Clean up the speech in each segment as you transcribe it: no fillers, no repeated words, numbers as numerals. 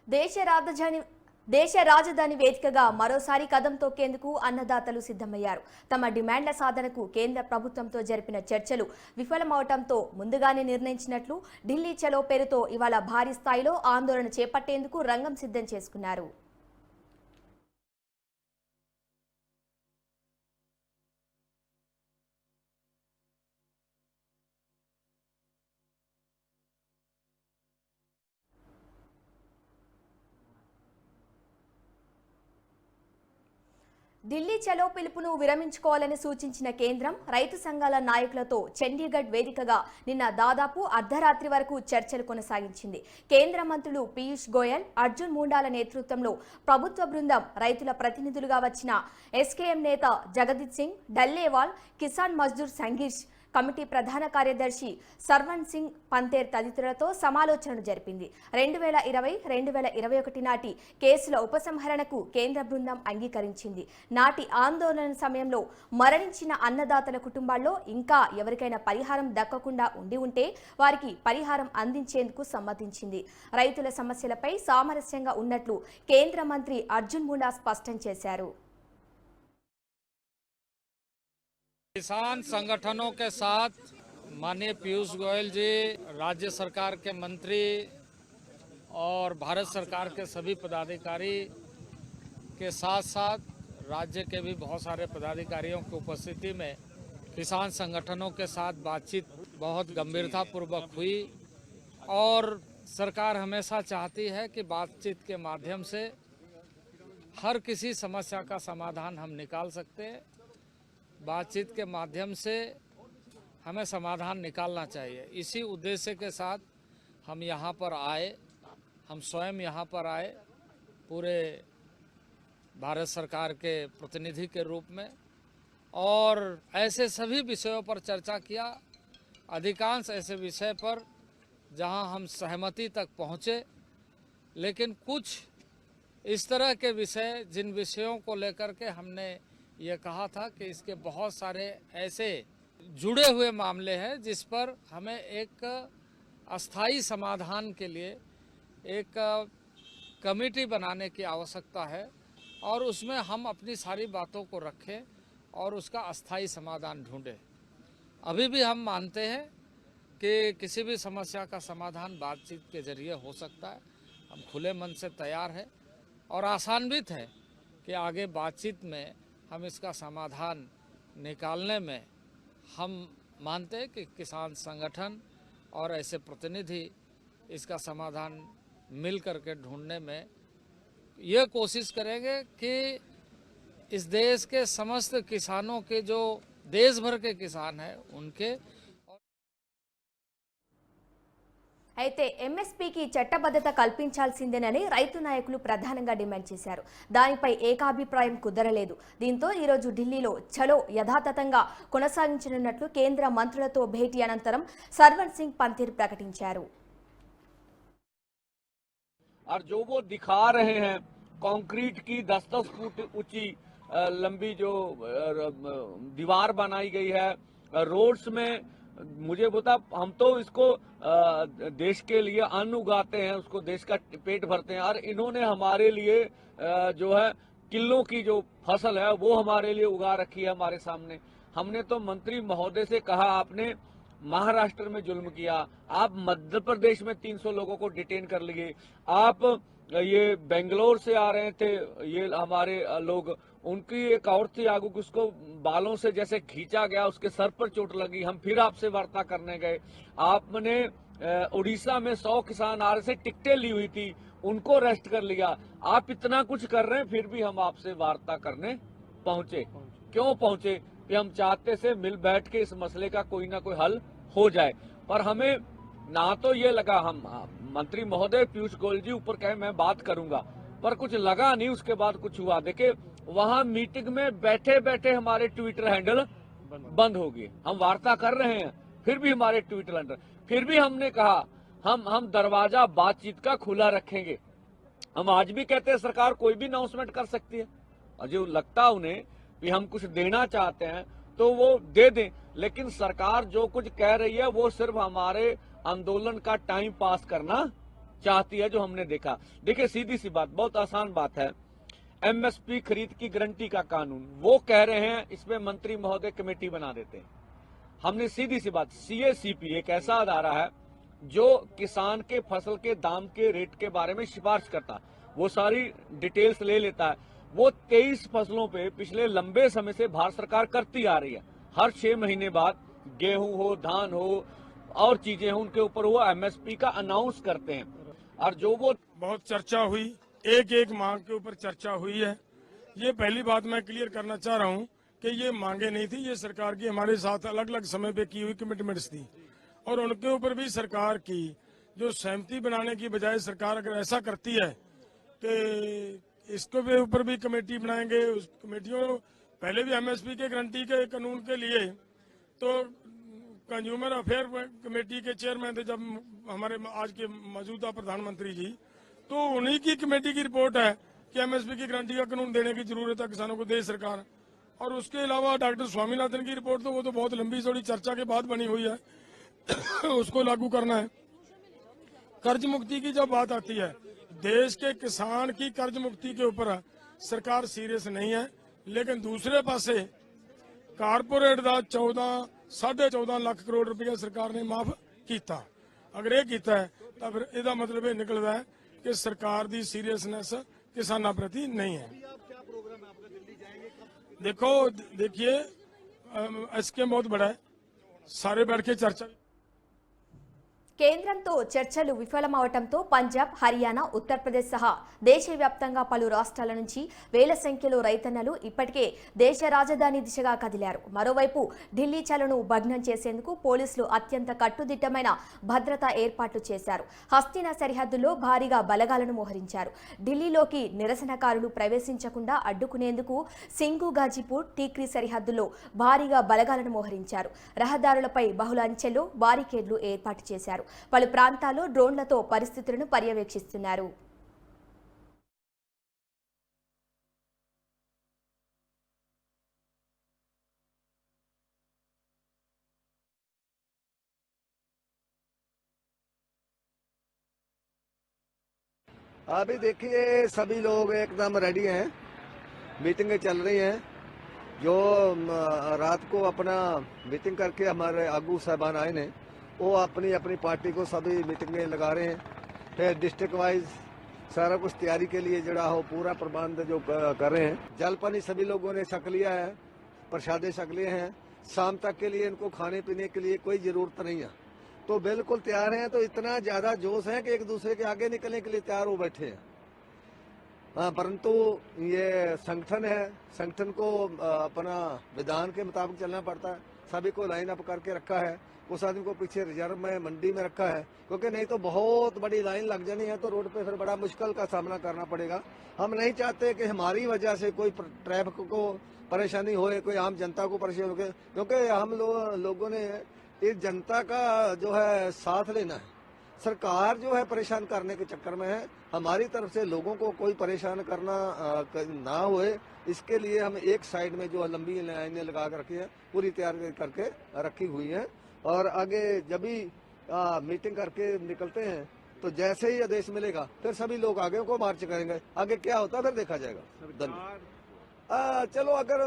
దేశ రాజధాని వేదికగా మరోసారి కదం తొక్కేందుకు అన్నదాతలు సిద్ధమయ్యారు. తమ డిమాండ్ల సాధనకు కేంద్ర ప్రభుత్వంతో జరిపిన చర్చలు విఫలమవడంతో ముందుగానే నిర్ణయించినట్లు ఢిల్లీ చలో పేరుతో ఇవాళ భారీ స్థాయిలో ఆందోళన చేపట్టేందుకు రంగం సిద్ధం చేసుకున్నారు. ఢిల్లీ చలో పిలుపును విరమించుకోవాలని సూచించిన కేంద్రం రైతు సంఘాల నాయకులతో చండీగఢ్ వేదికగా నిన్న దాదాపు అర్ధరాత్రి వరకు చర్చలు కొనసాగించింది. కేంద్ర మంత్రులు పీయూష్ గోయల్, అర్జున్ ముండాల నేతృత్వంలో ప్రభుత్వ బృందం, రైతుల ప్రతినిధులుగా వచ్చిన ఎస్కేఎం నేత జగదీప్ సింగ్ డల్లేవాల్, కిసాన్ మజ్దూర్ సంఘర్ష్ కమిటీ ప్రధాన కార్యదర్శి సర్వన్ సింగ్ పంతేర్ తదితరులతో సమాలోచనలు జరిపింది. 2020-2021 నాటి కేసుల ఉపసంహరణకు కేంద్ర బృందం అంగీకరించింది. నాటి ఆందోళన సమయంలో మరణించిన అన్నదాతల కుటుంబాల్లో ఇంకా ఎవరికైనా పరిహారం దక్కకుండా ఉంటే వారికి పరిహారం అందించేందుకు సమ్మతించింది. రైతుల సమస్యలపై సామరస్యంగా ఉన్నట్లు కేంద్ర మంత్రి అర్జున్ ముండా స్పష్టం చేశారు. किसान संगठनों के साथ माननीय पीयूष गोयल जी, राज्य सरकार के मंत्री और भारत सरकार के सभी पदाधिकारी के साथ साथ राज्य के भी बहुत सारे पदाधिकारियों की उपस्थिति में किसान संगठनों के साथ बातचीत बहुत गंभीरतापूर्वक हुई और सरकार हमेशा चाहती है कि बातचीत के माध्यम से हर किसी समस्या का समाधान हम निकाल सकते हैं। बातचीत के माध्यम से हमें समाधान निकालना चाहिए। इसी उद्देश्य के साथ हम यहाँ पर आए, हम स्वयं यहाँ पर आए पूरे भारत सरकार के प्रतिनिधि के रूप में और ऐसे सभी विषयों पर चर्चा किया। अधिकांश ऐसे विषय पर जहाँ हम सहमति तक पहुँचे, लेकिन कुछ इस तरह के विषय जिन विषयों को लेकर के हमने ये कहा था कि इसके बहुत सारे ऐसे जुड़े हुए मामले हैं जिस पर हमें एक अस्थाई समाधान के लिए एक कमेटी बनाने की आवश्यकता है और उसमें हम अपनी सारी बातों को रखें और उसका अस्थाई समाधान ढूंढें। अभी भी हम मानते हैं कि किसी भी समस्या का समाधान बातचीत के जरिए हो सकता है। हम खुले मन से तैयार हैं और आसान्वित है कि आगे बातचीत में हम इसका समाधान निकालने में हम मानते हैं कि किसान संगठन और ऐसे प्रतिनिधि इसका समाधान मिल करके ढूंढने में ये कोशिश करेंगे कि इस देश के समस्त किसानों के जो देश भर के किसान हैं उनके అయితే ఎంఎస్పీకి చట్టబద్ధత కల్పించాల్సిందేనని రైతు నాయకులు ప్రధానంగా డిమాండ్ చేశారు. దానిపై ఏకాభిప్రాయం కుదరలేదు. దీంతో ఈ రోజు ఢిల్లీలో చలో యథాతథంగా కొనసాగించనున్నట్లు కేంద్ర మంత్రులతో భేటీ అనంతరం సర్వన్ సింగ్ పంతేర్ ప్రకటించారు. और जो वो दिखा रहे हैं कंक्रीट की 10-10 फुट ऊंची लंबी जो दीवार बनाई गई है रोड्स में, मुझे बता, हम तो इसको देश के लिए अन्न उगाते हैं, उसको देश का पेट भरते हैं और इन्होंने हमारे लिए जो है किलों की जो फसल है वो हमारे लिए उगा रखी है हमारे सामने। हमने तो मंत्री महोदय से कहा, आपने महाराष्ट्र में जुल्म किया, आप मध्य प्रदेश में 300 लोगों को डिटेन कर लिए, आप ये बेंगलोर से आ रहे थे ये हमारे लोग, उनकी एक औरत थी आगू, उसको बालों से जैसे खींचा गया, उसके सर पर चोट लगी, हम फिर आपसे वार्ता करने गए। आपने उड़ीसा में 100 किसान आ रहे से टिकटें ली हुई थी, उनको अरेस्ट कर लिया। आप इतना कुछ कर रहे हैं फिर भी हम आपसे वार्ता करने पहुंचे। क्यों पहुंचे? कि हम चाहते से मिल बैठ के इस मसले का कोई ना कोई हल हो जाए। पर हमें ना तो ये लगा, हम मंत्री महोदय पीयूष गोयल जी ऊपर कहे मैं बात करूंगा, पर कुछ लगा नहीं, उसके बाद कुछ हुआ। देखे वहां मीटिंग में बैठे बैठे हमारे ट्विटर हैंडल बंद हो गए। हम वार्ता कर रहे हैं फिर भी हमारे ट्विटर हैंडल, फिर भी हमने कहा हम दरवाजा बातचीत का खुला रखेंगे। हम आज भी कहते हैं सरकार कोई भी अनाउंसमेंट कर सकती है और जो लगता उन्हें कि हम कुछ देना चाहते हैं तो वो दे दें, लेकिन सरकार जो कुछ कह रही है वो सिर्फ हमारे आंदोलन का टाइम पास करना चाहती है, जो हमने देखा। देखिए सीधी सी बात, बहुत आसान बात है, एमएसपी खरीद की गारंटी का कानून, वो कह रहे हैं इसमें मंत्री महोदय कमेटी बना देते हैं। हमने सीधी सी बात, सीएसीपी एक ऐसा अदारा है जो किसान के फसल के दाम के रेट के बारे में सिफारिश करता है, वो सारी डिटेल्स ले लेता है। वो 23 फसलों पे पिछले लंबे समय से भारत सरकार करती आ रही है। हर 6 महीने बाद गेहूं हो, धान हो और चीजें हो, उनके ऊपर वो एमएसपी का अनाउंस करते हैं। और जो वो बहुत चर्चा हुई, एक एक मांग के ऊपर चर्चा हुई है। ये पहली बात मैं क्लियर करना चाह रहा हूँ कि ये मांगे नहीं थी, ये सरकार की हमारे साथ अलग अलग समय पे की हुई कमिटमेंट्स थी, और उनके ऊपर भी सरकार की जो सहमति बनाने की बजाय सरकार अगर ऐसा करती है कि इसके ऊपर भी कमेटी बनाएंगे, उस कमेटियों पहले भी एमएसपी के गारंटी के कानून के लिए तो कंज्यूमर अफेयर कमेटी के चेयरमैन थे जब हमारे आज के मौजूदा प्रधानमंत्री जी, तो उन्हीं की कमेटी की रिपोर्ट है कि एमएसपी की गारंटी का कानून देने की जरूरत है किसानों को, दे सरकार। और उसके अलावा डॉक्टर स्वामीनाथन की रिपोर्ट, तो वो तो बहुत लंबी चौड़ी चर्चा के बाद बनी हुई है उसको लागू करना है। कर्ज मुक्ति की जब बात आती है, देश के किसान की कर्ज मुक्ति के ऊपर सरकार सीरियस नहीं है, लेकिन दूसरे पासे कारपोरेट का 14.5 लाख करोड़ रुपया सरकार ने माफ किया। अगर ये किया है तो फिर इसका मतलब ये निकलता है कि सरकार की सीरियसनेस किसानों प्रति नहीं है। देखिए इसके बहुत बड़ा है, सारे बैठ के चर्चा। కేంద్రంతో చర్చలు విఫలమవటంతో పంజాబ్, హర్యానా, ఉత్తరప్రదేశ్ సహా దేశవ్యాప్తంగా పలు రాష్ట్రాల నుంచి వేల సంఖ్యలో రైతన్నలు ఇప్పటికే దేశ రాజధాని దిశగా కదిలారు. మరోవైపు ఢిల్లీ చలను భగ్నం చేసేందుకు పోలీసులు అత్యంత కట్టుదిట్టమైన భద్రతా ఏర్పాట్లు చేశారు. హస్తినా సరిహద్దులో భారీగా బలగాలను మోహరించారు. ఢిల్లీలోకి నిరసనకారులు ప్రవేశించకుండా అడ్డుకునేందుకు సింగు, గాజీపూర్, టీక్రీ సరిహద్దులో భారీగా బలగాలను మోహరించారు. రహదారులపై బహుళ అంచెల్లో బారికేడ్లు ఏర్పాటు చేశారు. పలు ప్రాంతాల్లో డ్రోన్లతో పరిస్థితులను పర్యవేక్షిస్తున్నారు. अभी देखिए सभी लोग एकदम रेडी हैं, मीटिंगें चल रही हैं। जो रात को अपना मीटिंग करके हमारे आगू साहबान आए ने, वो अपनी अपनी पार्टी को सभी मीटिंगें लगा रहे हैं। फिर डिस्ट्रिक्ट वाइज सारा कुछ तैयारी के लिए जड़ा हो पूरा प्रबंध जो कर रहे हैं। जल पानी सभी लोगों ने छक लिया है, प्रसादे छक लिए हैं। शाम तक के लिए इनको खाने पीने के लिए कोई जरूरत नहीं है, तो बिल्कुल तैयार हैं। तो इतना ज्यादा जोश है कि एक दूसरे के आगे निकलने के लिए तैयार हो बैठे हैं। हाँ, परंतु ये संगठन है, संगठन को अपना विधान के मुताबिक चलना पड़ता है। सभी को लाइन अप करके रखा है, उस आदमी को पीछे रिजर्व में मंडी में रखा है, क्योंकि नहीं तो बहुत बड़ी लाइन लग जानी है तो रोड पे फिर बड़ा मुश्किल का सामना करना पड़ेगा। हम नहीं चाहते कि हमारी वजह से कोई ट्रैफिक को परेशानी होए, कोई आम जनता को परेशानी हो, क्योंकि हम लोगों ने इस जनता का जो है साथ लेना है। सरकार जो है परेशान करने के चक्कर में है, हमारी तरफ से लोगों को कोई परेशान करना ना होए, इसके लिए हम एक साइड में जो लंबी लाइनें लगा कर रखी है, पूरी तैयार करके रखी हुई है। और आगे जब भी मीटिंग करके निकलते हैं तो जैसे ही आदेश मिलेगा फिर सभी लोग आगे को मार्च करेंगे। आगे क्या होता है फिर देखा जाएगा। धन्यवाद। चलो अगर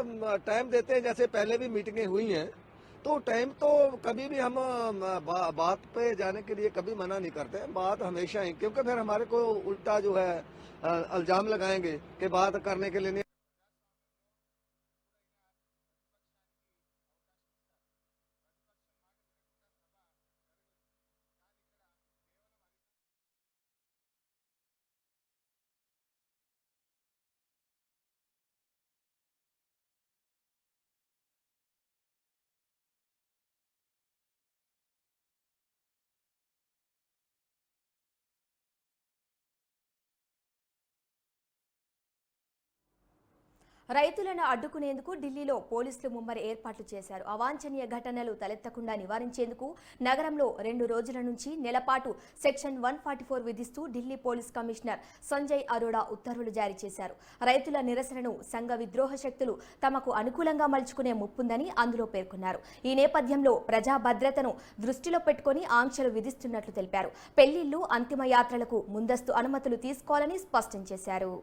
टाइम देते हैं, जैसे पहले भी मीटिंगें हुई हैं, तो टाइम तो कभी भी हम बात पे जाने के लिए कभी मना नहीं करते हैं। बात हमेशा ही, क्योंकि फिर हमारे को उल्टा जो है इल्जाम लगाएंगे कि बात करने के लिए नहीं। రైతులను అడ్డుకునేందుకు ఢిల్లీలో పోలీసులు ముమ్మర ఏర్పాట్లు చేశారు. అవాంఛనీయ ఘటనలు తలెత్తకుండా నివారించేందుకు నగరంలో 2 రోజుల నుంచి నెలపాటు సెక్షన్ 144 విధిస్తూ ఢిల్లీ పోలీస్ కమిషనర్ సంజయ్ అరోడా ఉత్తర్వులు జారీ చేశారు. రైతుల నిరసనను సంఘ విద్రోహ శక్తులు తమకు అనుకూలంగా మలుచుకునే ముప్పుందని అందులో పేర్కొన్నారు. ఈ నేపథ్యంలో ప్రజా భద్రతను దృష్టిలో పెట్టుకుని ఆంక్షలు విధిస్తున్నట్లు తెలిపారు. పెళ్లిళ్లు, అంతిమ యాత్రలకు ముందస్తు అనుమతులు తీసుకోవాలని స్పష్టం చేశారు.